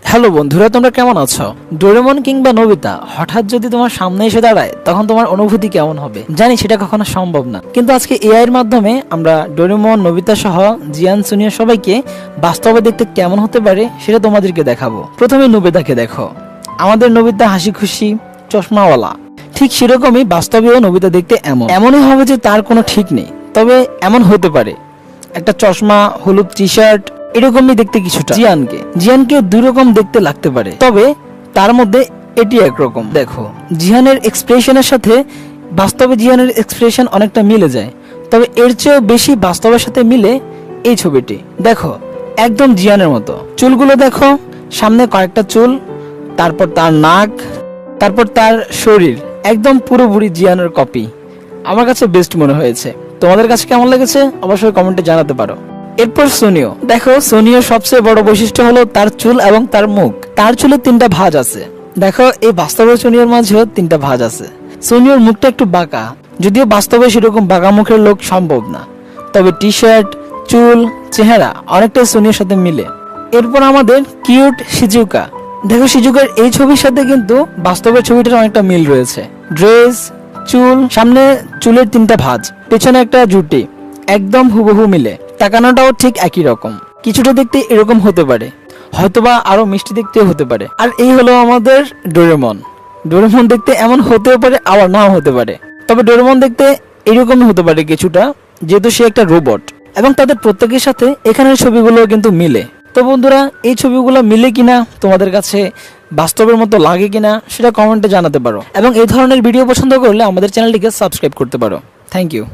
Hello বন্ধুরা, তোমরা কেমন আছো? ডোরেমন কিংবা নোবিতা হঠাৎ যদি তোমার সামনে এসে দাঁড়ায় তখন তোমার অনুভূতি কেমন হবে? জানি সেটা কখনো সম্ভব না, কিন্তু আজকে এআই এর মাধ্যমে আমরা ডোরেমন, নোবিতা সহ জিয়ান, সুনিয়া সবাইকে বাস্তবে দেখতে কেমন হতে পারে সেটা তোমাদেরকে দেখাবো। প্রথমে নোবিতাকে দেখো। আমাদের নোবিতা হাসি খুশি, চশমাওয়ালা। ঠিক সেরকমই বাস্তবেও নোবিতা দেখতে এমনই হবে যে তার কোনো ঠিক নেই। তবে এমন হতে পারে একটা চশমা, হলুদ টি শার্ট, এরকমই দেখতে কিছুটা জিয়ানকে দুই রকম দেখতে লাগতে পারে, তবে তার মধ্যে এটি একরকম। দেখো, জিহানের এক্সপ্রেশনের সাথে বাস্তবে জিহানের এক্সপ্রেশন অনেকটা মিলে যায়, তবে এর চেয়েও বেশি বাস্তবের সাথে মিলে এই ছবিটি। দেখো, একদম জিয়ানের মতো। চুলগুলো দেখো, সামনে কয়েকটা চুল, তারপর তার নাক, তারপর তার শরীর, একদম পুরোপুরি জিয়ানের কপি। আমার কাছে বেস্ট মনে হয়েছে। তোমাদের কাছে কেমন লেগেছে অবশ্যই কমেন্টে জানাতে পারো। এরপর সোনিও। দেখো, সোনিওর সবচেয়ে বড় বৈশিষ্ট্য হলো তার চুল এবং তার মুখ। তার চুলে 3টা ভাঁজ আছে। দেখো, এই বাস্তবে সোনিওর মাঝেও 3টা ভাঁজ আছে। সোনিওর মুখটা একটু বাঁকা, যদিও বাস্তবে সেরকম বাঁকা মুখের লোক সম্ভব না, তবে টি শার্ট, চুল, চেহারা অনেকটাই সোনিওর সাথে মিলে। এরপর আমাদের কিউট শিজুকা। দেখো, শিজুকার এই ছবির সাথে কিন্তু বাস্তবের ছবিটার অনেকটা মিল রয়েছে। ড্রেস, চুল, সামনে চুলের 3টা ভাঁজ, পেছনে একটা জুটি, একদম হুবহু মিলে। তাকানোটাও ঠিক একই রকম। কিছুটা দেখতে এরকম হতে পারে, হয়তোবা আরো মিষ্টি দেখতেও হতে পারে। আর এই হলো আমাদের ডোরেমন। ডোরেমন দেখতে এমন হতেও পারে, আবার নাও হতে পারে, তবে ডোরেমন দেখতে এরকমই হতে পারে কিছুটা, যেহেতু সে একটা রোবট। এবং তাদের প্রত্যেকের সাথে এখানের ছবিগুলো কিন্তু মিলে। তো বন্ধুরা, এই ছবিগুলো মিলে কিনা, তোমাদের কাছে বাস্তবের মতো লাগে কিনা সেটা কমেন্টে জানাতে পারো। এবং এই ধরনের ভিডিও পছন্দ করলে আমাদের চ্যানেলটিকে সাবস্ক্রাইব করতে পারো। Thank you.